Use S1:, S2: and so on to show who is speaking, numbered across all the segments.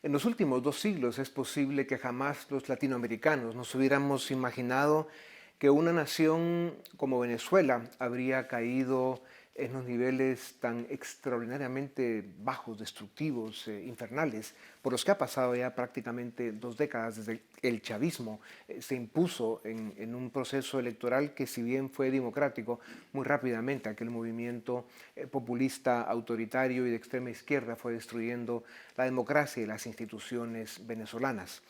S1: En los últimos 2 siglos es posible que jamás los latinoamericanos nos hubiéramos imaginado que una nación como Venezuela habría caído en los niveles tan extraordinariamente bajos, destructivos, infernales, por los que ha pasado ya prácticamente 2 décadas desde el chavismo se impuso en un proceso electoral que, si bien fue democrático, muy rápidamente aquel movimiento populista, autoritario y de extrema izquierda fue destruyendo la democracia y las instituciones venezolanas.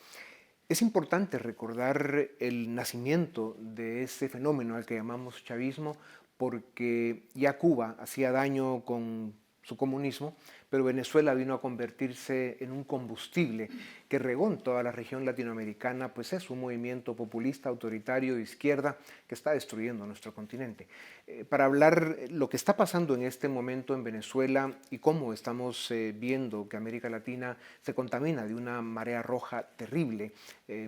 S1: Es importante recordar el nacimiento de ese fenómeno al que llamamos chavismo, porque ya Cuba hacía daño con su comunismo, pero Venezuela vino a convertirse en un combustible que regó en toda la región latinoamericana, pues es un movimiento populista, autoritario, de izquierda, que está destruyendo nuestro continente. Para hablar lo que está pasando en este momento en Venezuela y cómo estamos viendo que América Latina se contamina de una marea roja terrible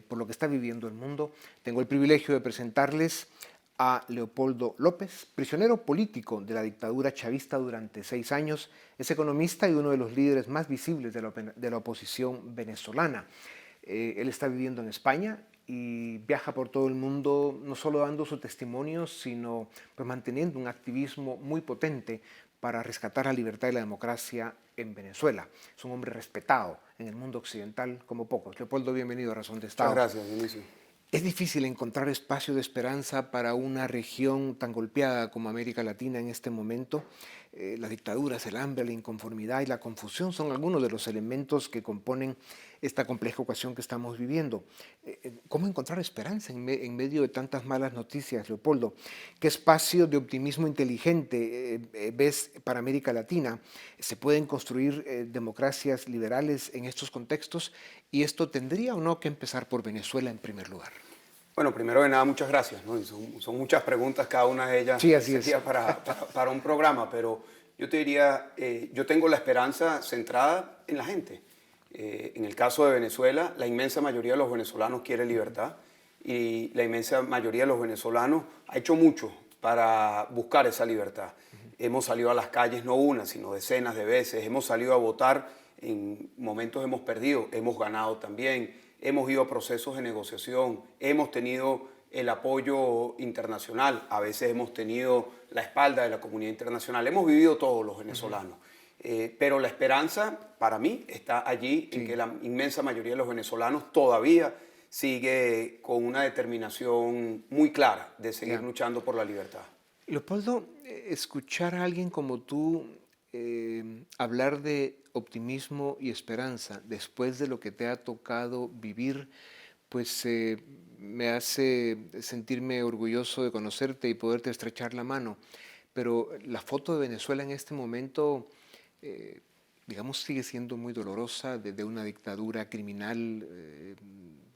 S1: por lo que está viviendo el mundo, tengo el privilegio de presentarles a Leopoldo López, prisionero político de la dictadura chavista durante 6 años, es economista y uno de los líderes más visibles de la oposición venezolana. Él está viviendo en España y viaja por todo el mundo, no solo dando su testimonio, sino pues, manteniendo un activismo muy potente para rescatar la libertad y la democracia en Venezuela. Es un hombre respetado en el mundo occidental como pocos. Leopoldo, bienvenido a Razón de
S2: Muchas
S1: Estado.
S2: gracias, Dionisio.
S1: Es difícil encontrar espacio de esperanza para una región tan golpeada como América Latina en este momento. Las dictaduras, el hambre, la inconformidad y la confusión son algunos de los elementos que componen esta compleja ecuación que estamos viviendo. ¿Cómo encontrar esperanza en medio de tantas malas noticias, Leopoldo? ¿Qué espacio de optimismo inteligente ves para América Latina? ¿Se pueden construir democracias liberales en estos contextos? ¿Y esto tendría o no que empezar por Venezuela en primer lugar?
S2: Bueno, primero de nada, muchas gracias, ¿no? Y son muchas preguntas, cada una de ellas
S1: Sí, así es.
S2: sería para un programa, pero yo te diría, yo tengo la esperanza centrada en la gente. En el caso de Venezuela, la inmensa mayoría de los venezolanos quiere libertad y la inmensa mayoría de los venezolanos ha hecho mucho para buscar esa libertad. Hemos salido a las calles no una, sino decenas de veces, hemos salido a votar, en momentos hemos perdido, hemos ganado también. Hemos ido a procesos de negociación, hemos tenido el apoyo internacional, a veces hemos tenido la espalda de la comunidad internacional, hemos vivido todos los venezolanos. Pero la esperanza para mí está allí en que la inmensa mayoría de los venezolanos todavía sigue con una determinación muy clara de seguir luchando por la libertad.
S1: Leopoldo, escuchar a alguien como tú hablar de optimismo y esperanza después de lo que te ha tocado vivir, pues me hace sentirme orgulloso de conocerte y poderte estrechar la mano. Pero la foto de Venezuela en este momento, eh, digamos, sigue siendo muy dolorosa de una dictadura criminal,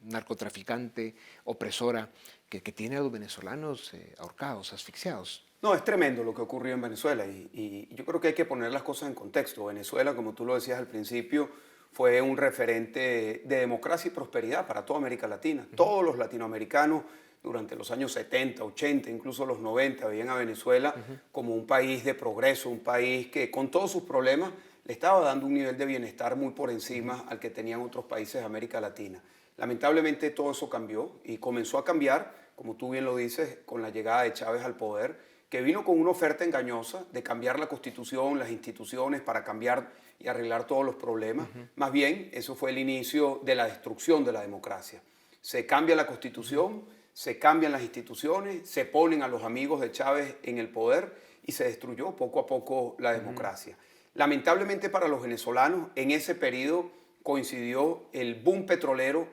S1: narcotraficante, opresora, que tiene a los venezolanos ahorcados, asfixiados.
S2: No, es tremendo lo que ocurrió en Venezuela y yo creo que hay que poner las cosas en contexto. Venezuela, como tú lo decías al principio, fue un referente de democracia y prosperidad para toda América Latina. Todos los latinoamericanos durante los años 70, 80, incluso los 90, veían a Venezuela como un país de progreso, un país que con todos sus problemas le estaba dando un nivel de bienestar muy por encima al que tenían otros países de América Latina. Lamentablemente todo eso cambió y comenzó a cambiar, como tú bien lo dices, con la llegada de Chávez al poder, que vino con una oferta engañosa de cambiar la constitución, las instituciones para cambiar y arreglar todos los problemas. Más bien, eso fue el inicio de la destrucción de la democracia. Se cambia la constitución, se cambian las instituciones, se ponen a los amigos de Chávez en el poder y se destruyó poco a poco la democracia. Lamentablemente para los venezolanos, en ese periodo coincidió el boom petrolero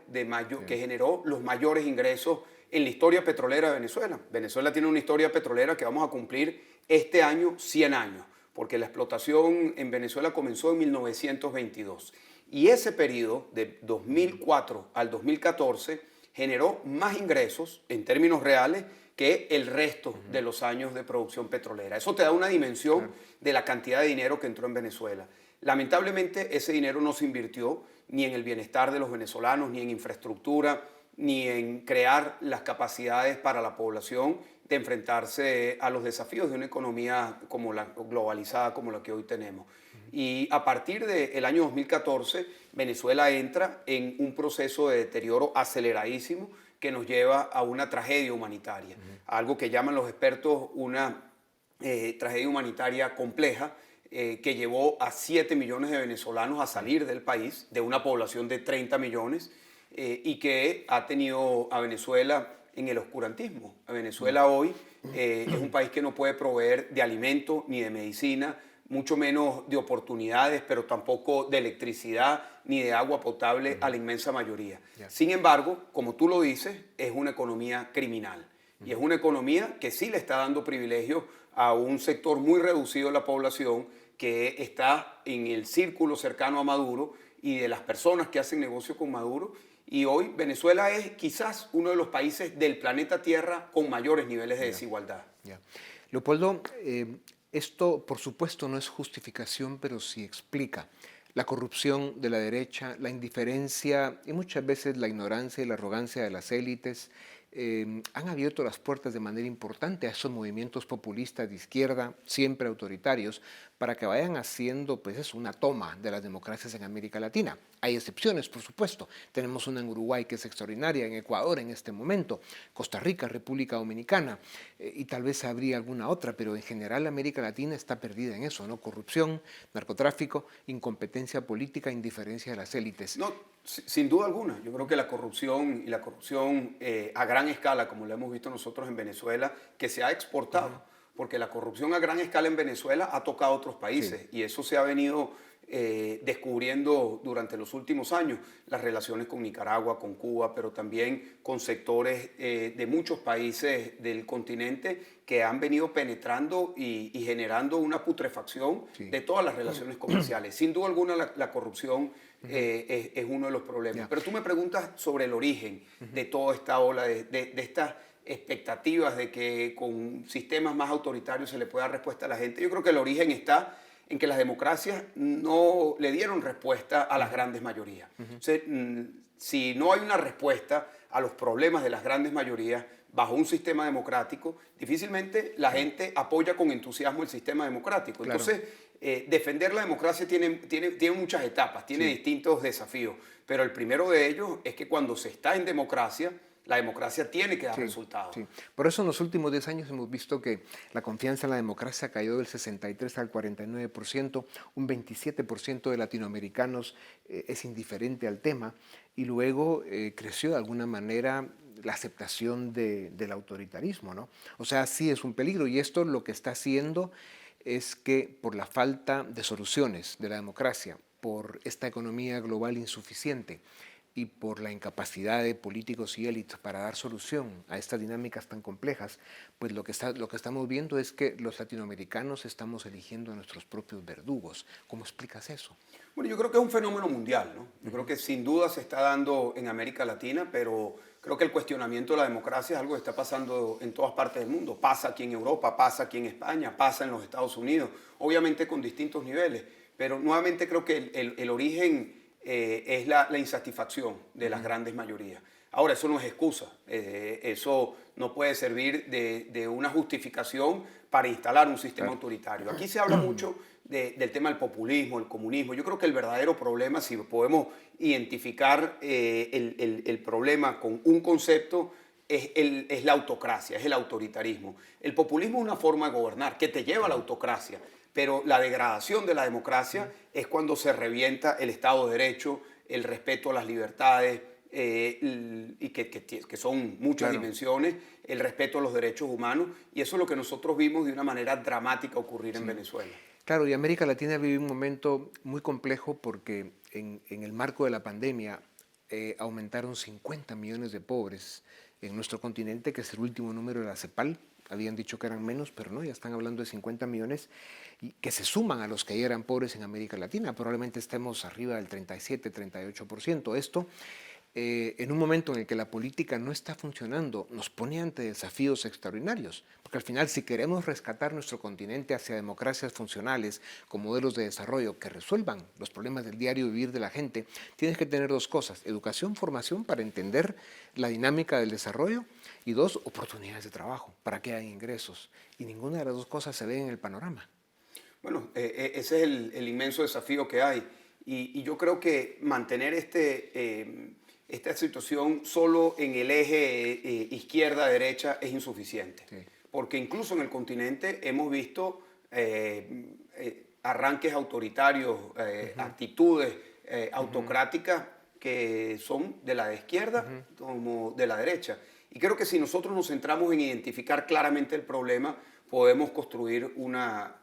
S2: que generó los mayores ingresos en la historia petrolera de Venezuela. Venezuela tiene una historia petrolera que vamos a cumplir este año 100 años, porque la explotación en Venezuela comenzó en 1922. Y ese periodo, de 2004 al 2014, generó más ingresos en términos reales que el resto de los años de producción petrolera. Eso te da una dimensión de la cantidad de dinero que entró en Venezuela. Lamentablemente ese dinero no se invirtió ni en el bienestar de los venezolanos, ni en infraestructura, ni en crear las capacidades para la población de enfrentarse a los desafíos de una economía como la globalizada como la que hoy tenemos. Y a partir del año 2014, Venezuela entra en un proceso de deterioro aceleradísimo que nos lleva a una tragedia humanitaria, algo que llaman los expertos una tragedia humanitaria compleja, que llevó a 7 millones de venezolanos a salir del país, de una población de 30 millones, y que ha tenido a Venezuela en el oscurantismo. Venezuela hoy es un país que no puede proveer de alimento ni de medicina, mucho menos de oportunidades, pero tampoco de electricidad ni de agua potable a la inmensa mayoría. Sin embargo, como tú lo dices, es una economía criminal. Y es una economía que sí le está dando privilegios a un sector muy reducido de la población que está en el círculo cercano a Maduro y de las personas que hacen negocio con Maduro. Y hoy Venezuela es quizás uno de los países del planeta Tierra con mayores niveles de desigualdad.
S1: Leopoldo, esto por supuesto no es justificación, pero sí explica la corrupción de la derecha, la indiferencia y muchas veces la ignorancia y la arrogancia de las élites. Han abierto las puertas de manera importante a esos movimientos populistas de izquierda, siempre autoritarios, para que vayan haciendo pues eso, una toma de las democracias en América Latina. Hay excepciones, por supuesto. Tenemos una en Uruguay que es extraordinaria, en Ecuador en este momento, Costa Rica, República Dominicana, y tal vez habría alguna otra, pero en general América Latina está perdida en eso, ¿no? Corrupción, narcotráfico, incompetencia política, indiferencia de las élites.
S2: No, sin duda alguna. Yo creo que la corrupción y la corrupción a gran escala, como lo hemos visto nosotros en Venezuela, que se ha exportado, porque la corrupción a gran escala en Venezuela ha tocado a otros países y eso se ha venido descubriendo durante los últimos años, las relaciones con Nicaragua, con Cuba, pero también con sectores de muchos países del continente que han venido penetrando y generando una putrefacción de todas las relaciones comerciales. Sin duda alguna la corrupción es uno de los problemas. Pero tú me preguntas sobre el origen de toda esta ola, de estas expectativas de que con sistemas más autoritarios se le pueda dar respuesta a la gente. Yo creo que el origen está en que las democracias no le dieron respuesta a las grandes mayorías. O sea, si no hay una respuesta a los problemas de las grandes mayorías bajo un sistema democrático, difícilmente la gente apoya con entusiasmo el sistema democrático.
S1: Claro.
S2: Entonces, defender la democracia tiene muchas etapas, tiene distintos desafíos, pero el primero de ellos es que cuando se está en democracia, la democracia tiene que dar resultados.
S1: Por eso en los últimos 10 años hemos visto que la confianza en la democracia cayó del 63 al 49%, un 27% de latinoamericanos es indiferente al tema y luego creció de alguna manera la aceptación del autoritarismo, ¿no? O sea, sí es un peligro y esto lo que está haciendo es que por la falta de soluciones de la democracia, por esta economía global insuficiente, y por la incapacidad de políticos y élites para dar solución a estas dinámicas tan complejas, pues lo que estamos viendo es que los latinoamericanos estamos eligiendo a nuestros propios verdugos. ¿Cómo explicas eso?
S2: Bueno, yo creo que es un fenómeno mundial, ¿no? Yo creo que sin duda se está dando en América Latina, pero creo que el cuestionamiento de la democracia es algo que está pasando en todas partes del mundo. Pasa aquí en Europa, pasa aquí en España, pasa en los Estados Unidos, obviamente con distintos niveles, pero nuevamente creo que el origen es la insatisfacción de las grandes mayorías. Ahora, eso no es excusa, eso no puede servir de una justificación para instalar un sistema autoritario. Aquí se habla mucho del tema del populismo, el comunismo. Yo creo que el verdadero problema, si podemos identificar el problema con un concepto, es la autocracia, es el autoritarismo. El populismo es una forma de gobernar que te lleva a la autocracia. Pero la degradación de la democracia es cuando se revienta el Estado de Derecho, el respeto a las libertades, y que son muchas dimensiones, el respeto a los derechos humanos, y eso es lo que nosotros vimos de una manera dramática ocurrir en Venezuela.
S1: Claro, y América Latina vive un momento muy complejo porque en el marco de la pandemia aumentaron 50 millones de pobres en nuestro continente, que es el último número de la CEPAL. Habían dicho que eran menos, pero no, ya están hablando de 50 millones y que se suman a los que ya eran pobres en América Latina. Probablemente estemos arriba del 37, 38%. Esto, en un momento en el que la política no está funcionando, nos pone ante desafíos extraordinarios. Porque al final, si queremos rescatar nuestro continente hacia democracias funcionales, con modelos de desarrollo que resuelvan los problemas del diario vivir de la gente, tienes que tener dos cosas: educación, formación para entender la dinámica del desarrollo, y dos, oportunidades de trabajo para que haya ingresos. Y ninguna de las dos cosas se ve en el panorama.
S2: Bueno, ese es el inmenso desafío que hay. Y yo creo que mantener esta situación solo en el eje izquierda-derecha es insuficiente.
S1: Sí.
S2: Porque incluso en el continente hemos visto arranques autoritarios, actitudes autocráticas que son de la izquierda como de la derecha. Y creo que si nosotros nos centramos en identificar claramente el problema, podemos construir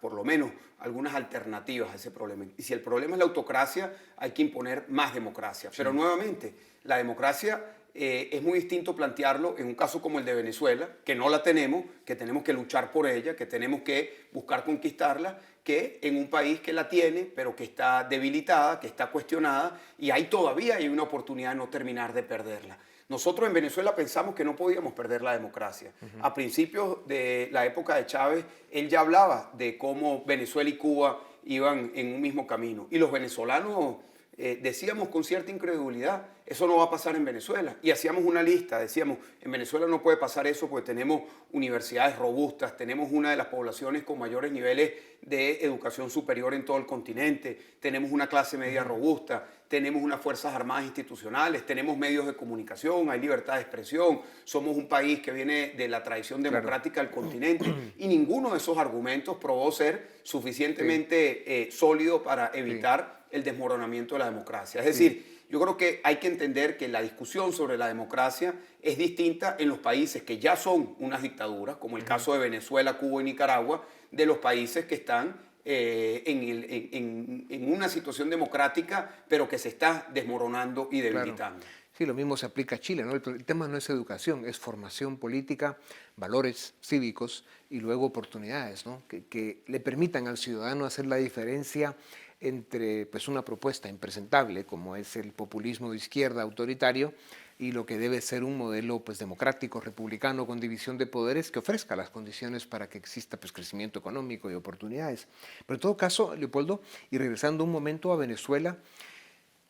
S2: por lo menos algunas alternativas a ese problema. Y si el problema es la autocracia, hay que imponer más democracia. Sí. Pero nuevamente, la democracia es muy distinto plantearlo en un caso como el de Venezuela, que no la tenemos, que tenemos que luchar por ella, que tenemos que buscar conquistarla, que en un país que la tiene, pero que está debilitada, que está cuestionada, y ahí todavía hay una oportunidad de no terminar de perderla. Nosotros en Venezuela pensamos que no podíamos perder la democracia. A principios de la época de Chávez, él ya hablaba de cómo Venezuela y Cuba iban en un mismo camino. Y los venezolanos decíamos con cierta incredulidad, eso no va a pasar en Venezuela. Y hacíamos una lista, decíamos, en Venezuela no puede pasar eso porque tenemos universidades robustas, tenemos una de las poblaciones con mayores niveles de educación superior en todo el continente, tenemos una clase media robusta, tenemos unas fuerzas armadas institucionales, tenemos medios de comunicación, hay libertad de expresión, somos un país que viene de la tradición democrática del continente, y ninguno de esos argumentos probó ser suficientemente sólido para evitar el desmoronamiento de la democracia. Es decir, yo creo que hay que entender que la discusión sobre la democracia es distinta en los países que ya son unas dictaduras, como el caso de Venezuela, Cuba y Nicaragua, de los países que están en una situación democrática, pero que se está desmoronando y debilitando.
S1: Claro. Sí, lo mismo se aplica a Chile, ¿no? El tema no es educación, es formación política, valores cívicos y luego oportunidades, ¿no? Que le permitan al ciudadano hacer la diferencia entre pues, una propuesta impresentable, como es el populismo de izquierda autoritario, y lo que debe ser un modelo pues, democrático, republicano, con división de poderes, que ofrezca las condiciones para que exista pues, crecimiento económico y oportunidades. Pero en todo caso, Leopoldo, y regresando un momento a Venezuela,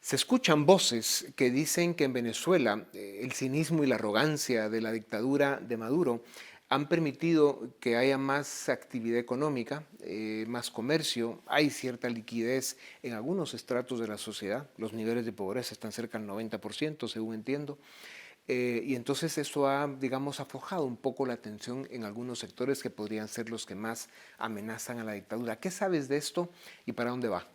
S1: se escuchan voces que dicen que en Venezuela el cinismo y la arrogancia de la dictadura de Maduro han permitido que haya más actividad económica, más comercio, hay cierta liquidez en algunos estratos de la sociedad, los niveles de pobreza están cerca del 90%, según entiendo, y entonces eso ha, digamos, aflojado un poco la atención en algunos sectores que podrían ser los que más amenazan a la dictadura. ¿Qué sabes de esto y para dónde va?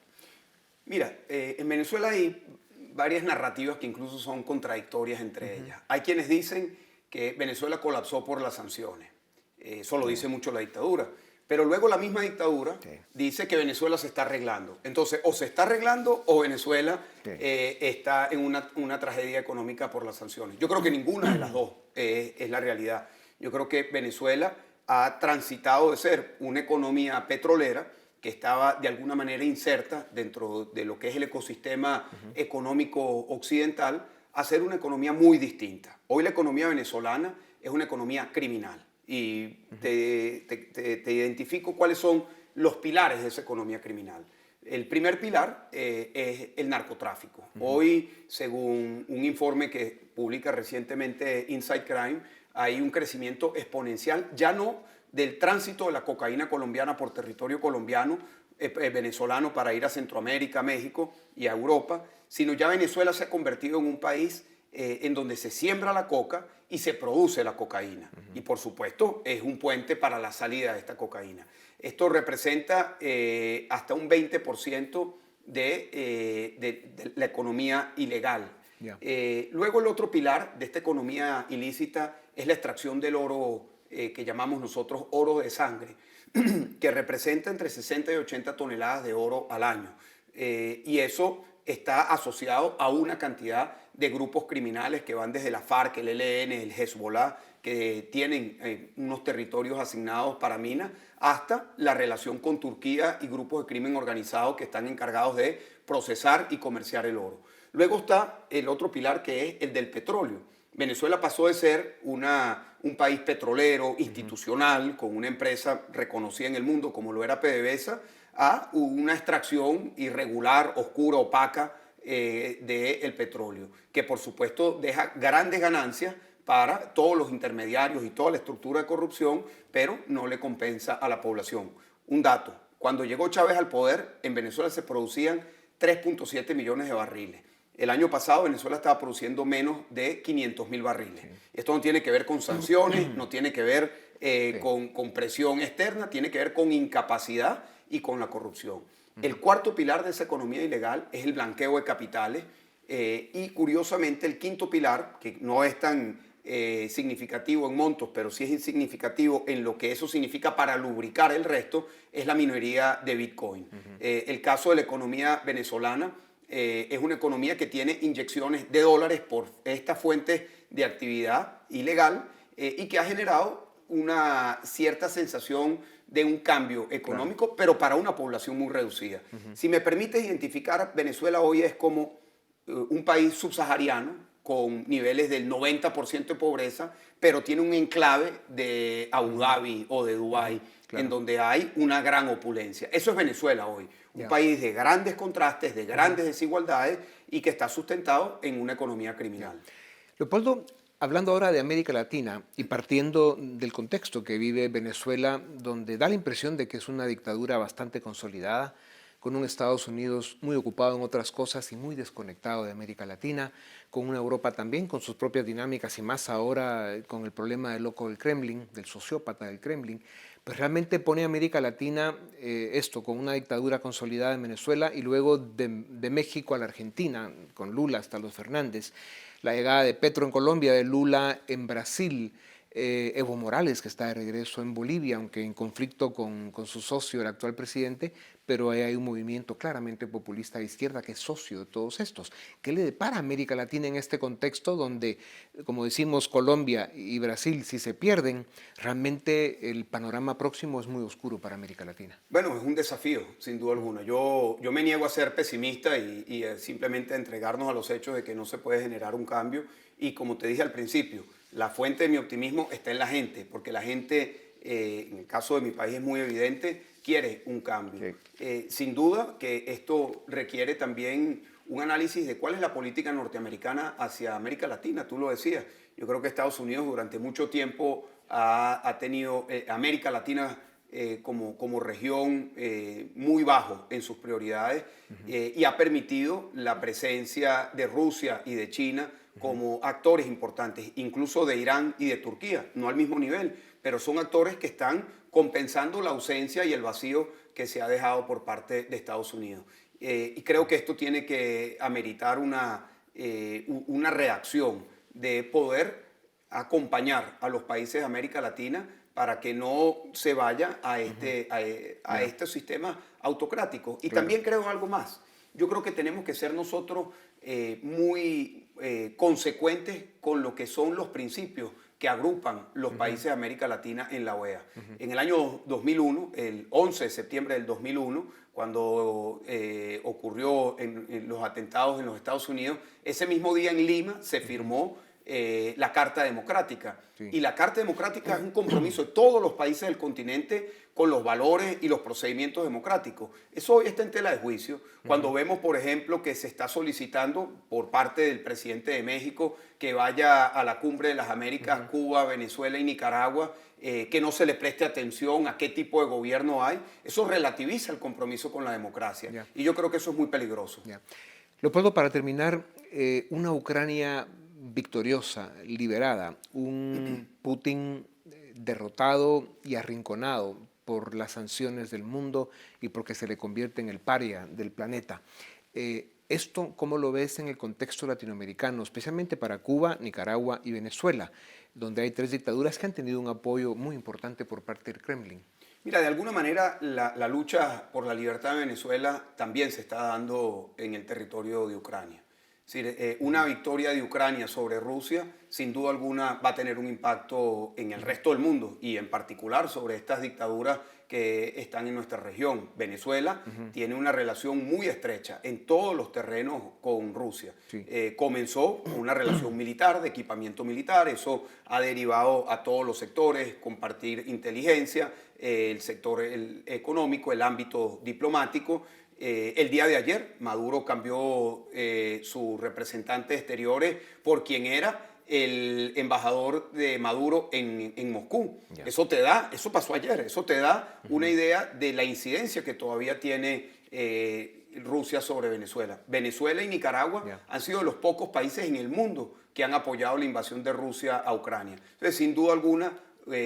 S2: Mira, en Venezuela hay varias narrativas que incluso son contradictorias entre ellas. Hay quienes dicen que Venezuela colapsó por las sanciones. Eso lo dice mucho la dictadura. Pero luego la misma dictadura dice que Venezuela se está arreglando. Entonces, o se está arreglando o Venezuela está en una tragedia económica por las sanciones. Yo creo que ninguna de las dos es la realidad. Yo creo que Venezuela ha transitado de ser una economía petrolera que estaba de alguna manera inserta dentro de lo que es el ecosistema económico occidental, a ser una economía muy distinta. Hoy la economía venezolana es una economía criminal. Y te identifico cuáles son los pilares de esa economía criminal. El primer pilar es el narcotráfico. Hoy, según un informe que publica recientemente Inside Crime, hay un crecimiento exponencial, ya no del tránsito de la cocaína colombiana por territorio colombiano, venezolano para ir a Centroamérica, México y a Europa, sino ya Venezuela se ha convertido en un país en donde se siembra la coca y se produce la cocaína. Y por supuesto es un puente para la salida de esta cocaína. Esto representa hasta un 20% de la economía ilegal. Luego el otro pilar de esta economía ilícita es la extracción del oro que llamamos nosotros oro de sangre, que representa entre 60 y 80 toneladas de oro al año. Y eso está asociado a una cantidad de grupos criminales que van desde la FARC, el ELN, el Hezbollah, que tienen unos territorios asignados para minas, hasta la relación con Turquía y grupos de crimen organizado que están encargados de procesar y comerciar el oro. Luego está el otro pilar, que es el del petróleo. Venezuela pasó de ser un país petrolero, institucional, con una empresa reconocida en el mundo como lo era PDVSA, a una extracción irregular, oscura, opaca del petróleo, que por supuesto deja grandes ganancias para todos los intermediarios y toda la estructura de corrupción, pero no le compensa a la población. Un dato, Cuando llegó Chávez al poder, en Venezuela se producían 3.7 millones de barriles. El año pasado Venezuela estaba produciendo menos de 500.000 barriles. Sí. Esto no tiene que ver con sanciones, no tiene que ver sí. con presión externa, tiene que ver con incapacidad y con la corrupción. El cuarto pilar de esa economía ilegal es el blanqueo de capitales y curiosamente el quinto pilar, que no es tan significativo en montos, pero sí es significativo en lo que eso significa para lubricar el resto, es la minería de Bitcoin. El caso de la economía venezolana es una economía que tiene inyecciones de dólares por estas fuentes de actividad ilegal y que ha generado una cierta sensación de un cambio económico, claro, pero para una población muy reducida. Si me permites identificar, Venezuela hoy es como un país subsahariano con niveles del 90% de pobreza, pero tiene un enclave de Abu Dhabi o de Dubái, claro, en donde hay una gran opulencia. Eso es Venezuela hoy, un país de grandes contrastes, de grandes desigualdades y que está sustentado en una economía criminal.
S1: Leopoldo, hablando ahora de América Latina y partiendo del contexto que vive Venezuela, donde da la impresión de que es una dictadura bastante consolidada, con un Estados Unidos muy ocupado en otras cosas y muy desconectado de América Latina, con una Europa también con sus propias dinámicas y más ahora con el problema del loco del Kremlin, del sociópata del Kremlin, pues realmente pone a América Latina esto, con una dictadura consolidada en Venezuela y luego de México a la Argentina, con Lula hasta los Fernández, la llegada de Petro en Colombia, de Lula en Brasil, Evo Morales, que está de regreso en Bolivia, aunque en conflicto con su socio, el actual presidente, pero hay un movimiento claramente populista de izquierda que es socio de todos estos. ¿Qué le depara a América Latina en este contexto donde, como decimos, Colombia y Brasil, si se pierden, realmente el panorama próximo es muy oscuro para América Latina?
S2: Bueno, es un desafío, sin duda alguna. Yo me niego a ser pesimista y simplemente a entregarnos a los hechos de que no se puede generar un cambio. Y como te dije al principio, la fuente de mi optimismo está en la gente, porque la gente, en el caso de mi país es muy evidente, quiere un cambio. Sí. Sin duda que esto requiere también un análisis de cuál es la política norteamericana hacia América Latina, tú lo decías. Yo creo que Estados Unidos durante mucho tiempo ha tenido América Latina como región muy bajo en sus prioridades y ha permitido la presencia de Rusia y de China como actores importantes, incluso de Irán y de Turquía, no al mismo nivel, pero son actores que están compensando la ausencia y el vacío que se ha dejado por parte de Estados Unidos. Y creo que esto tiene que ameritar una reacción de poder acompañar a los países de América Latina para que no se vaya a este sistema autocrático. Y también creo algo más. Yo creo que tenemos que ser nosotros muy consecuentes con lo que son los principios que agrupan los países de América Latina en la OEA. En el año 2001, el 11 de septiembre del 2001, cuando ocurrió en los atentados en los Estados Unidos, ese mismo día en Lima se firmó la Carta Democrática. Sí. Y la Carta Democrática es un compromiso de todos los países del continente con los valores y los procedimientos democráticos. Eso hoy está en tela de juicio. Cuando vemos, por ejemplo, que se está solicitando por parte del presidente de México que vaya a la Cumbre de las Américas, Cuba, Venezuela y Nicaragua, que no se le preste atención a qué tipo de gobierno hay, eso relativiza el compromiso con la democracia. Y yo creo que eso es muy peligroso.
S1: Leopoldo, para terminar, una Ucrania victoriosa, liberada, un Putin derrotado y arrinconado por las sanciones del mundo y porque se le convierte en el paria del planeta. ¿Esto cómo lo ves en el contexto latinoamericano, especialmente para Cuba, Nicaragua y Venezuela, donde hay tres dictaduras que han tenido un apoyo muy importante por parte del Kremlin?
S2: Mira, de alguna manera la lucha por la libertad de Venezuela también se está dando en el territorio de Ucrania. Es decir, una victoria de Ucrania sobre Rusia, sin duda alguna, va a tener un impacto en el resto del mundo y en particular sobre estas dictaduras que están en nuestra región. Venezuela tiene una relación muy estrecha en todos los terrenos con Rusia. Sí. Comenzó con una relación militar, de equipamiento militar, eso ha derivado a todos los sectores, compartir inteligencia, el sector económico, el ámbito diplomático, El día de ayer, Maduro cambió sus representantes exteriores por quien era el embajador de Maduro en Moscú.
S1: Ya.
S2: Eso pasó ayer, eso te da una idea de la incidencia que todavía tiene Rusia sobre Venezuela. Venezuela y Nicaragua han sido los pocos países en el mundo que han apoyado la invasión de Rusia a Ucrania. Entonces, sin duda alguna,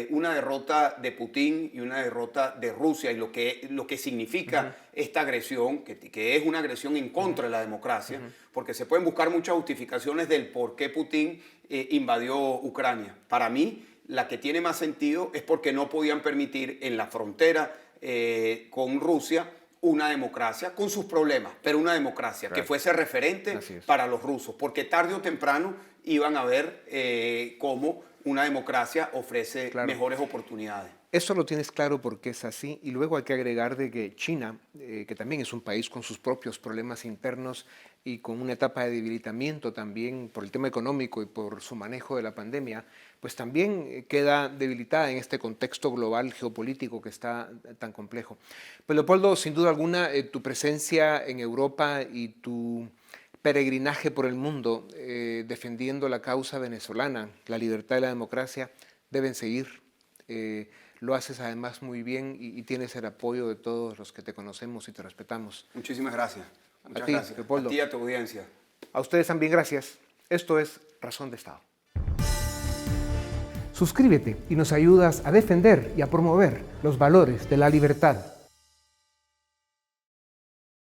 S2: una derrota de Putin y una derrota de Rusia y lo que significa esta agresión, que es una agresión en contra de la democracia, porque se pueden buscar muchas justificaciones del por qué Putin invadió Ucrania. Para mí, la que tiene más sentido es porque no podían permitir en la frontera con Rusia una democracia con sus problemas, pero una democracia que fuese referente para los rusos, porque tarde o temprano iban a ver cómo una democracia ofrece mejores oportunidades.
S1: Eso lo tienes claro porque es así, y luego hay que agregar de que China, que también es un país con sus propios problemas internos y con una etapa de debilitamiento también por el tema económico y por su manejo de la pandemia, pues también queda debilitada en este contexto global geopolítico que está tan complejo. Pues Leopoldo, sin duda alguna, tu presencia en Europa y tu peregrinaje por el mundo defendiendo la causa venezolana, la libertad y la democracia, deben seguir. Lo haces además muy bien y tienes el apoyo de todos los que te conocemos y te respetamos.
S2: Muchísimas gracias. Muchas
S1: a ti,
S2: gracias.
S1: Leopoldo.
S2: A ti y a tu audiencia.
S1: A ustedes también gracias. Esto es Razón de Estado. Suscríbete y nos ayudas a defender y a promover los valores de la libertad,